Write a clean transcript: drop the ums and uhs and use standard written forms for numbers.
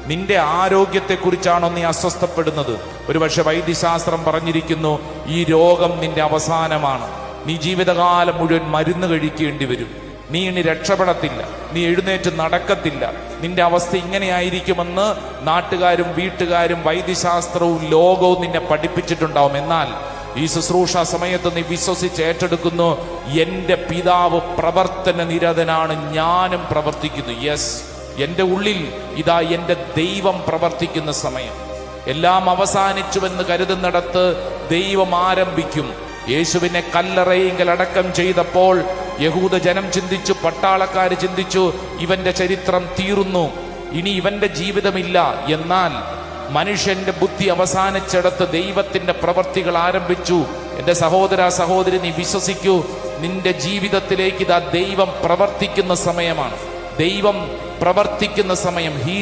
നിന്റെ ആരോഗ്യത്തെക്കുറിച്ചാണോ നീ അസ്വസ്ഥപ്പെടുന്നത്? ഒരുപക്ഷെ വൈദ്യശാസ്ത്രം പറഞ്ഞിരിക്കുന്നു, ഈ രോഗം നിന്റെ അവസാനമാണ്, നീ ജീവിതകാലം മുഴുവൻ മരുന്ന് കഴിക്കേണ്ടി വരും, നീ ഇനി രക്ഷപ്പെടത്തില്ല, നീ എഴുന്നേറ്റ് നടക്കത്തില്ല, നിന്റെ അവസ്ഥ ഇങ്ങനെയായിരിക്കുമെന്ന് നാട്ടുകാരും വീട്ടുകാരും വൈദ്യശാസ്ത്രവും ലോകവും നിന്നെ പഠിപ്പിച്ചിട്ടുണ്ടാവും. എന്നാൽ ഈ ശുശ്രൂഷ സമയത്ത് നീ വിശ്വസിച്ച് ഏറ്റെടുക്കുന്നു, എൻ്റെ പിതാവ് പ്രവർത്തന നിരതനാണ്, ഞാനും പ്രവർത്തിക്കുന്നു. യെസ്, എൻ്റെ ഉള്ളിൽ ഇതാ എൻ്റെ ദൈവം പ്രവർത്തിക്കുന്ന സമയം. എല്ലാം അവസാനിച്ചുവെന്ന് കരുതുന്നിടത്ത് ദൈവം ആരംഭിക്കും. യേശുവിനെ കല്ലറയെങ്കിൽ അടക്കം ചെയ്തപ്പോൾ യഹൂദ ജനം ചിന്തിച്ചു, പട്ടാളക്കാര് ചിന്തിച്ചു, ഇവന്റെ ചരിത്രം തീർന്നു, ഇനി ഇവന്റെ ജീവിതമില്ല. എന്നാൽ മനുഷ്യന്റെ ബുദ്ധി അവസാനിച്ചിടത്ത് ദൈവത്തിന്റെ പ്രവർത്തികൾ ആരംഭിച്ചു. എന്റെ സഹോദര സഹോദരി, നീ വിശ്വസിക്കൂ, നിന്റെ ജീവിതത്തിലേക്ക് ഇതാ ദൈവം പ്രവർത്തിക്കുന്ന സമയമാണ്. ദൈവം പ്രവർത്തിക്കുന്ന സമയം.